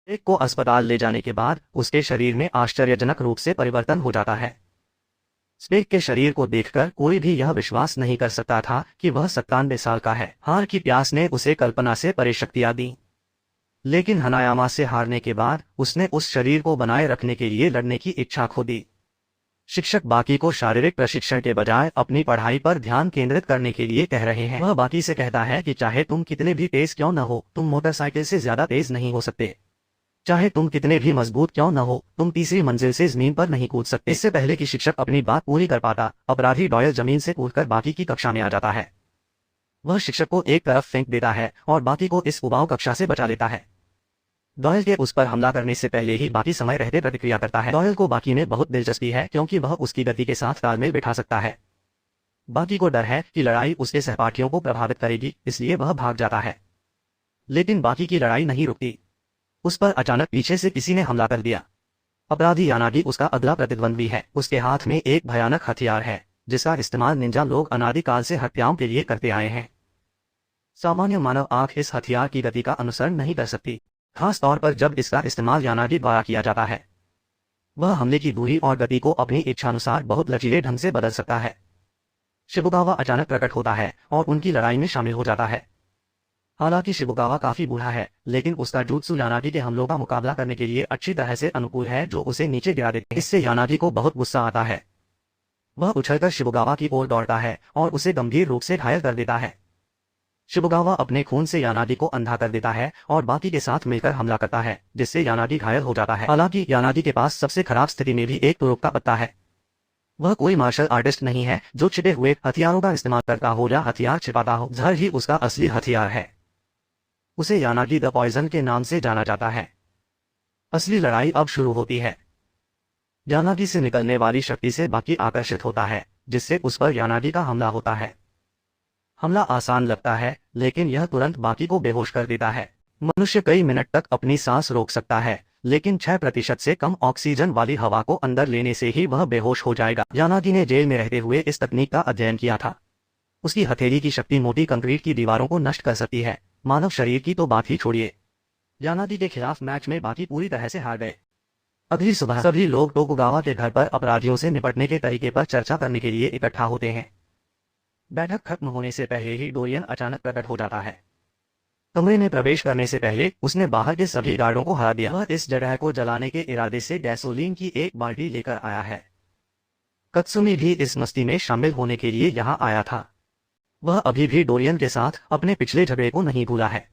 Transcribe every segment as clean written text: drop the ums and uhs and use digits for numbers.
एक को अस्पताल ले जाने के बाद उसके शरीर में आश्चर्यजनक रूप से परिवर्तन हो जाता है। स्पेक के शरीर को देखकर कोई भी यह विश्वास नहीं कर सकता था कि वह 97 साल का है। हार की प्यास ने उसे कल्पना से परे शक्तियां दी, लेकिन हनायामा से हारने के बाद उसने उस शरीर को बनाए रखने के लिए लड़ने की इच्छा खो दी। शिक्षक बाकी को शारीरिक प्रशिक्षण के बजाय अपनी पढ़ाई पर ध्यान केंद्रित करने के लिए कह रहे हैं। वह बाकी से कहता है कि चाहे तुम कितने भी तेज क्यों न हो, तुम मोटरसाइकिल से ज्यादा तेज नहीं हो सकते। चाहे तुम कितने भी मजबूत क्यों न हो, तुम तीसरी मंजिल से जमीन पर नहीं कूद सकते। इससे पहले कि शिक्षक अपनी बात पूरी कर पाता, अपराधी डॉयल जमीन से कूदकर बाकी की कक्षा में आ जाता है। वह शिक्षक को एक तरफ फेंक देता है और बाकी को इस उबाऊ कक्षा से बचा लेता है। डॉयल के उस पर हमला करने से पहले ही बाकी समय रहते प्रतिक्रिया करता है। डॉयल को बाकी में बहुत दिलचस्पी है क्योंकि वह उसकी गति के साथ तालमेल बिठा सकता है। बाकी को डर है कि लड़ाई उसके सहपाठियों को प्रभावित करेगी, इसलिए वह भाग जाता है। लेकिन बाकी की लड़ाई नहीं रुकती। उस पर अचानक पीछे से किसी ने हमला कर दिया। अपराधी यानागी उसका अगला प्रतिद्वंद्वी है। उसके हाथ में एक भयानक हथियार है जिसका इस्तेमाल निंजा लोग अनादिकाल से हत्याओं के लिए करते आए हैं। सामान्य मानव आंख इस हथियार की गति का अनुसरण नहीं कर सकती, खास तौर पर जब इसका इस्तेमाल यानागी द्वारा किया जाता है। वह हमले की दूरी और गति को अपनी इच्छानुसार बहुत लचीले ढंग से बदल सकता है। शिबुगावा अचानक प्रकट होता है और उनकी लड़ाई में शामिल हो जाता है। हालांकि शिबुगावा काफी बूढ़ा है, लेकिन उसका jutsu यानागी के हमलों का मुकाबला करने के लिए अच्छी तरह से अनुकूल है, जो उसे नीचे गिरा देते हैं। इससे यानागी को बहुत गुस्सा आता है। वह उछलकर शिबुगावा की ओर दौड़ता है और उसे गंभीर रूप से घायल कर देता है। शिबुगावा अपने खून से यानागी को अंधा कर देता है और बाकी के साथ मिलकर हमला करता है, जिससे यानागी घायल हो जाता है। हालांकि यानागी के पास सबसे खराब स्थिति में भी एक तुरुप का पत्ता है। वह कोई मार्शल आर्टिस्ट नहीं है जो छिपे हुए हथियारों का इस्तेमाल करता हो या हथियार छिपाता हो। जहर ही उसका असली हथियार है। उसे यानागी द पॉइजन के नाम से जाना जाता है। असली लड़ाई अब शुरू होती है। यानागी से निकलने वाली शक्ति से बाकी आकर्षित होता है, जिससे उस पर यानागी का हमला होता है। हमला आसान लगता है, लेकिन यह तुरंत बाकी को बेहोश कर देता है। मनुष्य कई मिनट तक अपनी सांस रोक सकता है, लेकिन 6% से कम ऑक्सीजन वाली हवा को अंदर लेने से ही वह बेहोश हो जाएगा। यानागी ने जेल में रहते हुए इस तकनीक का अध्ययन किया था। उसकी हथेली की शक्ति मोटी कंक्रीट की दीवारों को नष्ट कर सकती है, मानव शरीर की तो बात ही छोड़िए। यानागी के खिलाफ मैच में बाकी पूरी तरह से हार गए। अगली सुबह सभी लोग टोकुगावा के घर पर अपराधियों से निपटने के तरीके पर चर्चा करने के लिए इकट्ठा होते हैं। बैठक खत्म होने से पहले ही डोरियन अचानक प्रकट हो जाता है। कमरे में प्रवेश करने से पहले उसने बाहर के सभी गार्डों को हरा दिया। वह इस जगह को जलाने के इरादे से गैसोलीन की एक बाल्टी लेकर आया है। कत्सुमी भी इस मस्ती में शामिल होने के लिए यहाँ आया था। वह अभी भी डोरियन के साथ अपने पिछले झगड़े को नहीं भूला है।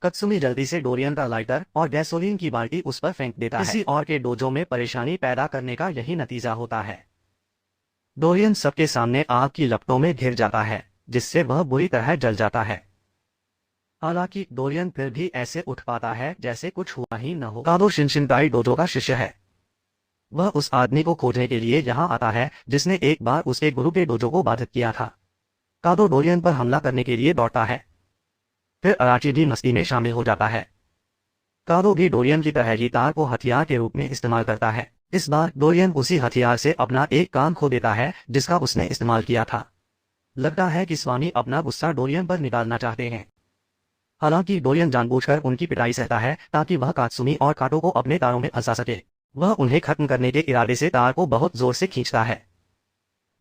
कत्सुमी जल्दी से डोरियन का लाइटर और गैसोलीन की बाल्टी उस पर फेंक देता है। किसी और के डोजो में परेशानी पैदा करने का यही नतीजा होता है। डोरियन सबके सामने आग की लपटों में घिर जाता है, जिससे वह बुरी तरह जल जाता है। हालांकि डोरियन फिर भी ऐसे उठ पाता है जैसे कुछ हुआ ही न हो। कादो शिनशिनकाई डोजो का शिष्य है। वह उस आदमी को खोजने के लिए यहाँ आता है जिसने एक बार उसके गुरु के डोजो को बाधित किया था। कादो डोरियन पर हमला करने के लिए दौड़ता है। फिर अराची भी मस्ती में शामिल हो जाता है। कादो भी डोरियन की तरह ही तार को हथियार के रूप में इस्तेमाल करता है। इस बार डोरियन उसी हथियार से अपना एक कान खो देता है जिसका उसने इस्तेमाल किया था। लगता है कि स्वामी अपना गुस्सा डोरियन पर निकालना चाहते हैं। हालांकि डोरियन जानबूझकर उनकी पिटाई सहता है ताकि वह कात्सुमी और काटो को अपने तारों में फंसा सके। वह उन्हें खत्म करने के इरादे से तार को बहुत जोर से खींचता है,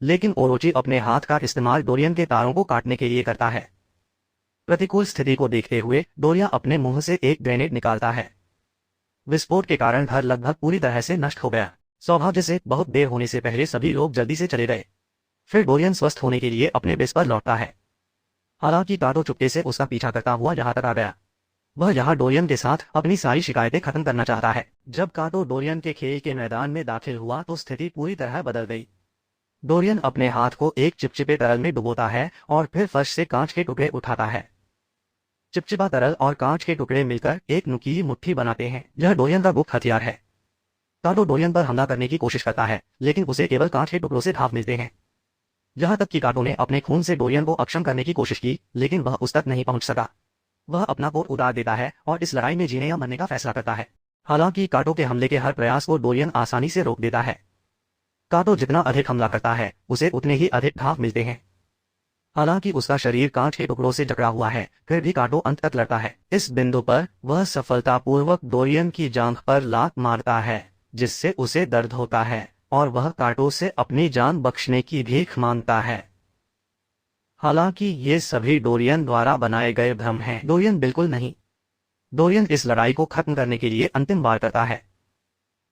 लेकिन ओरोची अपने हाथ का इस्तेमाल डोरियन के तारों को काटने के लिए करता है। प्रतिकूल स्थिति को देखते हुए डोरिया अपने मुंह से एक ग्रेनेड निकालता है। विस्फोट के कारण घर लगभग पूरी तरह से नष्ट हो गया। सौभाग्य से बहुत देर होने से पहले सभी लोग जल्दी से चले गए। फिर डोरियन स्वस्थ होने के लिए अपने बेस पर लौटता है। हालांकि काटो चुपके से उसका पीछा करता हुआ यहाँ तक आ गया। वह यहाँ डोरियन के साथ अपनी सारी शिकायतें खत्म करना चाहता है। जब काटो डोरियन के खेल के मैदान में दाखिल हुआ तो स्थिति पूरी तरह बदल गई। डोरियन अपने हाथ को एक चिपचिपे तरल में डुबोता है और फिर फर्श से कांच के टुकड़े उठाता है। चिपचिपा तरल और कांच के टुकड़े मिलकर एक नुकीली मुट्ठी बनाते हैं। यह डोरियन का गुप्त हथियार है। काटो डोरियन पर हमला करने की कोशिश करता है, लेकिन उसे केवल कांच के टुकड़ों से घाव मिलते हैं। यहाँ तक कि काटो ने अपने खून से डोरियन को अक्षम करने की कोशिश की, लेकिन वह उस तक नहीं पहुंच सका। वह अपना कोट उतार देता है और इस लड़ाई में जीने या मरने का फैसला करता है। हालांकि काटो के हमले के हर प्रयास को डोरियन आसानी से रोक देता है। काटो जितना अधिक हमला करता है, उसे उतने ही अधिक घाव मिलते हैं। हालांकि उसका शरीर कांच के टुकड़ों से जकड़ा हुआ है, फिर भी काटो अंत तक लड़ता है। इस बिंदु पर वह सफलतापूर्वक डोरियन की जांघ पर लात मारता है, जिससे उसे दर्द होता है और वह काटो से अपनी जान बख्शने की भीख मांगता है। हालांकि ये सभी डोरियन द्वारा बनाए गए भ्रम हैं। डोरियन बिल्कुल नहीं। डोरियन इस लड़ाई को खत्म करने के लिए अंतिम बार करता है।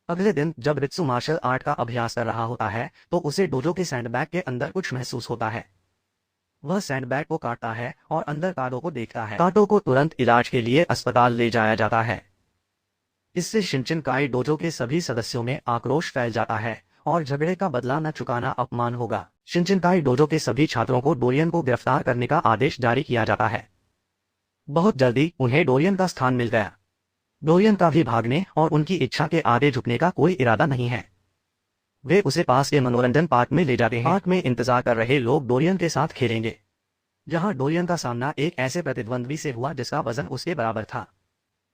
अगले दिन जब रित्सु मार्शल आर्ट का अभ्यास कर रहा होता है तो उसे डोजो के सैंडबैग के अंदर कुछ महसूस होता है। वह सैंडबैग को काटता है और अंदर काटो को देखता है। काटो को तुरंत इलाज के लिए अस्पताल ले जाया जाता है। इससे शिनचिनकाई डोजो के सभी सदस्यों में आक्रोश फैल जाता है और झगड़े का बदला न चुकाना अपमान होगा। शिनचिनकाई डोजो के सभी छात्रों को डोरियन को गिरफ्तार करने का आदेश जारी किया जाता है। बहुत जल्दी उन्हें डोरियन का स्थान मिल गया। डोरियन का भी भागने और उनकी इच्छा के आगे झुकने का कोई इरादा नहीं है। वे उसे पास के मनोरंजन पार्क में ले जाते हैं। पार्क में इंतजार कर रहे लोग डोरियन के साथ खेलेंगे। जहां डोरियन का सामना एक ऐसे प्रतिद्वंद्वी से हुआ जिसका वजन उसके बराबर था।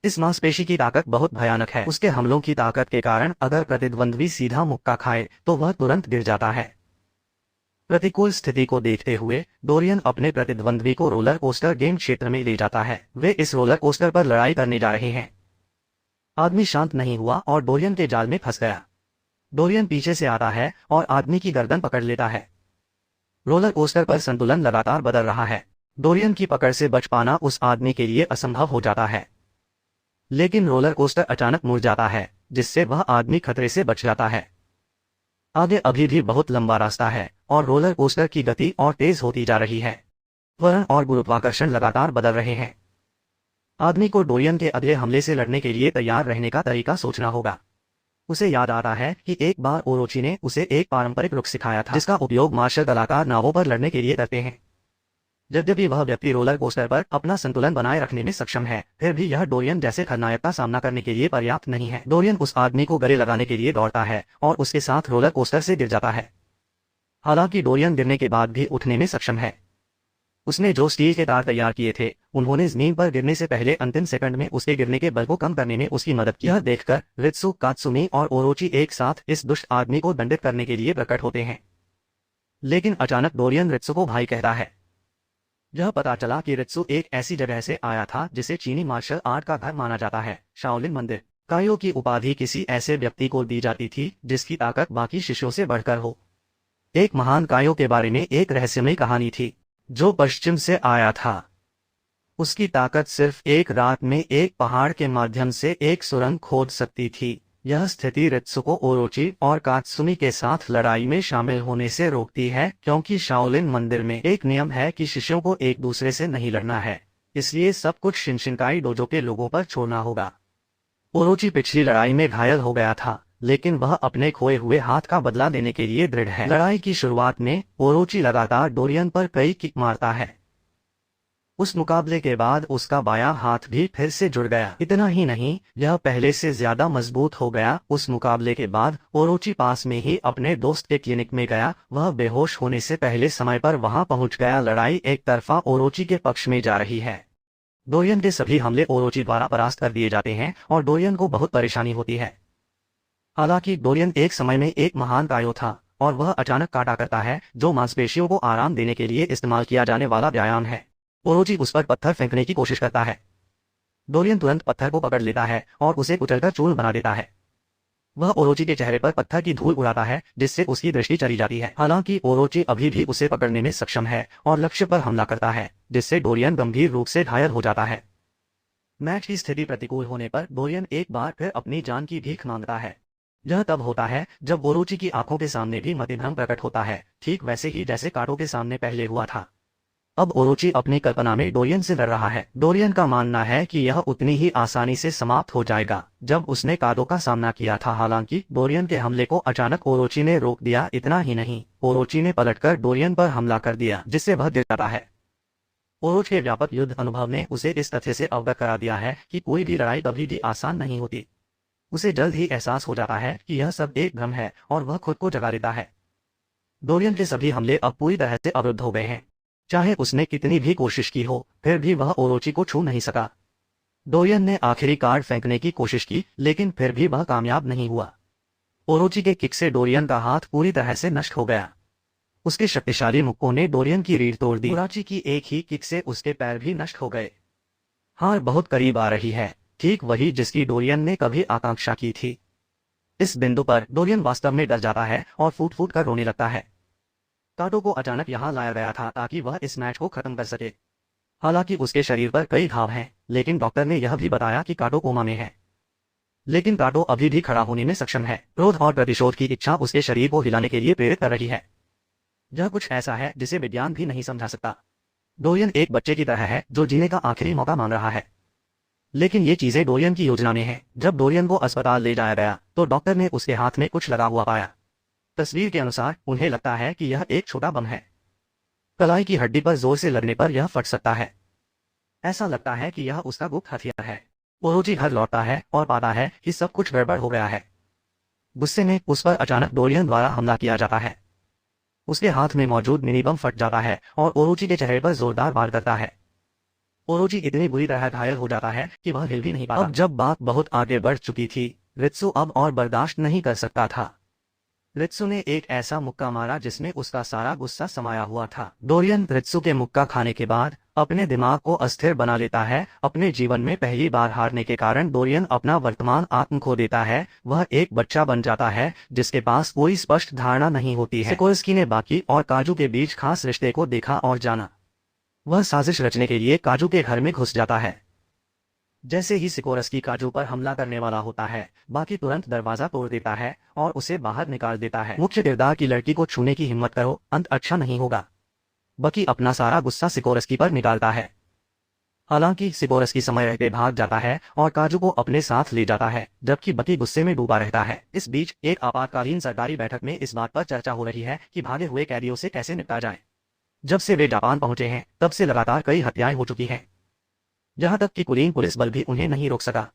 इस मांसपेशी की ताकत बहुत भयानक है। उसके हमलों की ताकत के कारण अगर प्रतिद्वंद्वी सीधा मुक्का खाए तो वह तुरंत गिर जाता है। प्रतिकूल स्थिति को देखते हुए डोरियन अपने प्रतिद्वंद्वी को रोलर कोस्टर गेम क्षेत्र में ले जाता है। वे इस रोलर कोस्टर पर लड़ाई करने जा रहे हैं। आदमी शांत नहीं हुआ और डोरियन के जाल में फंस गया। डोरियन पीछे से आता है और आदमी की गर्दन पकड़ लेता है। रोलर कोस्टर पर संतुलन लगातार बदल रहा है। डोरियन की पकड़ से बच पाना उस आदमी के लिए असंभव हो जाता है। लेकिन रोलर कोस्टर अचानक मुड़ जाता है, जिससे वह आदमी खतरे से बच जाता है। आगे अभी भी बहुत लंबा रास्ता है और रोलर कोस्टर की गति और तेज होती जा रही है। त्वरण और गुरुत्वाकर्षण लगातार बदल रहे हैं। आदमी को डोरियन के अगले हमले से लड़ने के लिए तैयार रहने का तरीका सोचना होगा। उसे याद आता है कि एक बार ओरोची ने उसे एक पारंपरिक रुख सिखाया था, जिसका उपयोग मार्शल कलाकार नावों पर लड़ने के लिए करते हैं। यद्यपि वह व्यक्ति रोलर कोस्टर पर अपना संतुलन बनाए रखने में सक्षम है, फिर भी यह डोरियन जैसे खलनायक का सामना करने के लिए पर्याप्त नहीं है। डोरियन उस आदमी को गले लगाने के लिए दौड़ता है और उसके साथ रोलर कोस्टर से गिर जाता है। हालांकि डोरियन गिरने के बाद भी उठने में सक्षम है। उसने जो स्टील के तार तैयार किए थे, उन्होंने जमीन पर गिरने से पहले अंतिम सेकंड में उसके गिरने के बल को कम करने में उसकी मदद की। यह देखकर रित्सु, कात्सुमी और ओरोची एक साथ इस दुष्ट आदमी को दंडित करने के लिए प्रकट होते हैं। लेकिन अचानक डोरियन रित्सु को भाई कहता है। यह पता चला कि रित्सु एक ऐसी जगह से आया था जिसे चीनी मार्शल आर्ट का घर माना जाता है, शाओलिन मंदिर। कायो की उपाधि किसी ऐसे व्यक्ति को दी जाती थी जिसकी ताकत बाकी शिष्यों से बढ़कर हो। एक महान कायो के बारे में एक रहस्यमयी कहानी थी, जो पश्चिम से आया था। उसकी ताकत सिर्फ एक रात में एक पहाड़ के माध्यम से एक सुरंग खोद सकती थी। यह स्थिति रित्सु को ओरोची और कात्सुमी के साथ लड़ाई में शामिल होने से रोकती है, क्योंकि शाओलिन मंदिर में एक नियम है कि शिष्यों को एक दूसरे से नहीं लड़ना है, इसलिए सब कुछ शिनशिनकाई डोजो के लोगों पर छोड़ना होगा। ओरोची पिछली लड़ाई में घायल हो गया था, लेकिन वह अपने खोए हुए हाथ का बदला देने के लिए दृढ़ है। लड़ाई की शुरुआत में ओरोची लगातार डोरियन पर कई किक मारता है। उस मुकाबले के बाद उसका बायां हाथ भी फिर से जुड़ गया। इतना ही नहीं, यह पहले से ज्यादा मजबूत हो गया। उस मुकाबले के बाद ओरोची पास में ही अपने दोस्त के क्लिनिक में गया। वह बेहोश होने से पहले समय पर वहां पहुंच गया। लड़ाई एक तरफा ओरोची के पक्ष में जा रही है। डोरियन के सभी हमले ओरोची द्वारा परास्त कर दिए जाते हैं और डोरियन को बहुत परेशानी होती है। हालांकि डोरियन एक समय में एक महान कायो था और वह अचानक काटा करता है, जो मांसपेशियों को आराम देने के लिए इस्तेमाल किया जाने वाला व्यायाम है। ओरोची उस पर पत्थर फेंकने की कोशिश करता है। डोरियन तुरंत पत्थर को पकड़ लेता है और उसे कुचलकर चूर्ण बना देता है। वह ओरोची के चेहरे पर पत्थर की धूल उड़ाता है, जिससे उसकी दृष्टि चली जाती है। हालांकि ओरोची अभी भी उसे पकड़ने में सक्षम है और लक्ष्य पर हमला करता है, जिससे डोरियन गंभीर रूप से घायल हो जाता है। मैच की स्थिति प्रतिकूल होने पर डोरियन एक बार फिर अपनी जान की भीख मांगता है। यह तब होता है जब ओरोची की आंखों के सामने भी मतिभ्रम प्रकट होता है, ठीक वैसे ही जैसे काटो के सामने पहले हुआ था। अब ओरोची अपनी कल्पना में डोरियन से लड़ रहा है। डोरियन का मानना है कि यह उतनी ही आसानी से समाप्त हो जाएगा जब उसने काटो का सामना किया था। हालांकि डोरियन के हमले को अचानक ओरोची ने रोक दिया। इतना ही नहीं, ओरोची ने पलटकर डोरियन पर हमला कर दिया, जिससे वह गिर जाता है। ओरोची के व्यापक युद्ध अनुभव ने उसे इस तथ्य से अवगत करा दिया है कि कोई भी लड़ाई कभी भी आसान नहीं होती। उसे जल्द ही एहसास हो जाता है कि यह सब एक भ्रम है और वह खुद को जगा देता है। डोरियन के सभी हमले अब पूरी तरह से अवरुद्ध हो गए हैं। चाहे उसने कितनी भी कोशिश की हो, फिर भी वह ओरोची को छू नहीं सका। डोरियन ने आखिरी कार्ड फेंकने की कोशिश की, लेकिन फिर भी वह कामयाब नहीं हुआ। ओरोची के किक से डोरियन का हाथ पूरी तरह से नष्ट हो गया। उसके शक्तिशाली मुक्कों ने डोरियन की रीढ़ तोड़ दी। कुराची की एक ही किक से उसके पैर भी नष्ट हो गए। हार बहुत करीब आ रही है, ठीक वही जिसकी डोरियन ने कभी आकांक्षा की थी। इस बिंदु पर डोरियन वास्तव में डर जाता है और फूट फूट कर रोने लगता है। काटो को अचानक यहाँ लाया गया था ताकि वह इस मैच को खत्म कर सके। हालांकि उसके शरीर पर कई घाव हैं, लेकिन डॉक्टर ने यह भी बताया कि काटो कोमा में है। लेकिन काटो अभी भी खड़ा होने में सक्षम है। क्रोध और प्रतिशोध की इच्छा उसके शरीर को हिलाने के लिए प्रेरित कर रही है। यह कुछ ऐसा है जिसे विज्ञान भी नहीं समझा सकता। डोरियन एक बच्चे की तरह है जो जीने का आखिरी मौका मांग रहा है। लेकिन ये चीजें डोरियन की योजना में हैं। जब डोरियन को अस्पताल ले जाया गया तो डॉक्टर ने उसके हाथ में कुछ लगा हुआ पाया। तस्वीर के अनुसार उन्हें लगता है कि यह एक छोटा बम है। कलाई की हड्डी पर जोर से लगने पर यह फट सकता है। ऐसा लगता है कि यह उसका गुप्त हथियार है। ओरोची घर लौटता है और पाता है कि सब कुछ गड़बड़ हो गया है। गुस्से में उस पर अचानक डोरियन द्वारा हमला किया जाता है। उसके हाथ में मौजूद मिनी बम फट जाता है और ओरोची के चेहरे पर जोरदार वार करता है। ओरोची इतनी बुरी तरह घायल हो जाता है कि वह हिल भी नहीं पाता। अब जब बात बहुत आगे बढ़ चुकी थी, रित्सु अब और बर्दाश्त नहीं कर सकता था। रित्सु ने एक ऐसा मुक्का मारा जिसमें उसका सारा गुस्सा समाया हुआ था। डोरियन रित्सु के मुक्का खाने के बाद अपने दिमाग को अस्थिर बना लेता है। अपने जीवन में पहली बार हारने के कारण डोरियन अपना वर्तमान आत्म खो देता है। वह एक बच्चा बन जाता है जिसके पास कोई स्पष्ट धारणा नहीं होती है। सिकोर्स्की ने बाकी और काजू के बीच खास रिश्ते को देखा और जाना। वह साजिश रचने के लिए काजू के घर में घुस जाता है। जैसे ही सिकोर्स्की काजू पर हमला करने वाला होता है, बाकी तुरंत दरवाजा तोड़ देता है और उसे बाहर निकाल देता है। मुख्य किरदार की लड़की को छूने की हिम्मत करो, अंत अच्छा नहीं होगा। बकी अपना सारा गुस्सा सिकोर्स्की पर निकालता है। हालांकि सिकोर्स्की समय रहते भाग जाता है और काजू को अपने साथ ले जाता है, जबकि बकी गुस्से में डूबा रहता है। इस बीच एक आपातकालीन सरकारी बैठक में इस बात पर चर्चा हो रही है कि भागे हुए कैदियों से कैसे निपटा जाए। जब से वे जापान पहुंचे हैं, तब से लगातार कई हत्याएं हो चुकी हैं। जहां तक कि कुलीन पुलिस बल भी उन्हें नहीं रोक सका।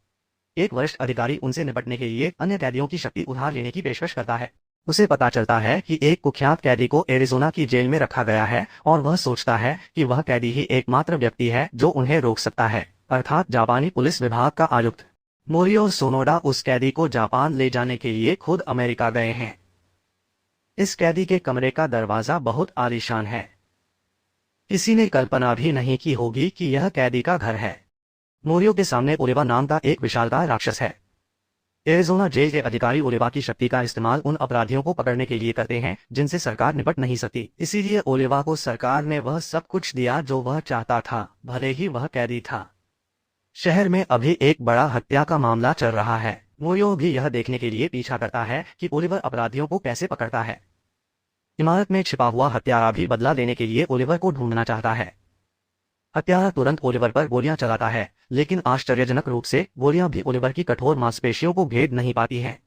एक वरिष्ठ अधिकारी उनसे निपटने के लिए अन्य कैदियों की शक्ति उधार लेने की पेशकश करता है। उसे पता चलता है कि एक कुख्यात कैदी को एरिजोना की जेल में रखा गया है और वह सोचता है कि वह कैदी ही एकमात्र व्यक्ति है जो उन्हें रोक सकता है, अर्थात जापानी पुलिस विभाग का आयुक्त। मोरियो सोनोडा उस कैदी को जापान ले जाने के लिए खुद अमेरिका गए हैं। इस कैदी के कमरे का दरवाजा बहुत आलीशान है। किसी ने कल्पना भी नहीं की होगी कि यह कैदी का घर है। मोरियो के सामने ओलिवा नाम का एक विशालकाय राक्षस है। एरिजोना जेल के अधिकारी ओलिवा की शक्ति का इस्तेमाल उन अपराधियों को पकड़ने के लिए करते हैं जिनसे सरकार निपट नहीं सकती। इसीलिए ओलिवा को सरकार ने वह सब कुछ दिया जो वह चाहता था, भले ही वह कैदी था। शहर में अभी एक बड़ा हत्या का मामला चल रहा है। मोरियो भी यह देखने के लिए पीछा करता है कि ओलिवर अपराधियों को कैसे पकड़ता है। इमारत में छिपा हुआ हत्यारा भी बदला लेने के लिए ओलिवर को ढूंढना चाहता है। हत्यारा तुरंत ओलिवर पर गोलियां चलाता है, लेकिन आश्चर्यजनक रूप से गोलियां भी ओलिवर की कठोर मांसपेशियों को भेद नहीं पाती हैं।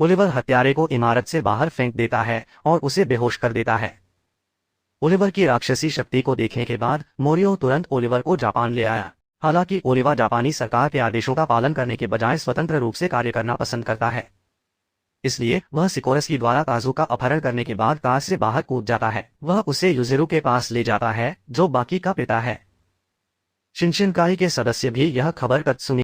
ओलिवर हत्यारे को इमारत से बाहर फेंक देता है और उसे बेहोश कर देता है। ओलिवर की राक्षसी शक्ति को देखने के बाद मोरियो तुरंत ओलिवर को जापान ले आया। हालांकि ओलिवर जापानी सरकार के आदेशों का पालन करने के बजाय स्वतंत्र रूप से कार्य करना पसंद करता है। इसलिए वह सिकोर्स्की द्वारा काजू का अपहरण करने के बाद कार से बाहर कूद जाता है। वह उसे युजिरो के पास ले जाता है जो बाकी का पिता है। शिनशिनकाई के सदस्य भी यह खबर तक सुनी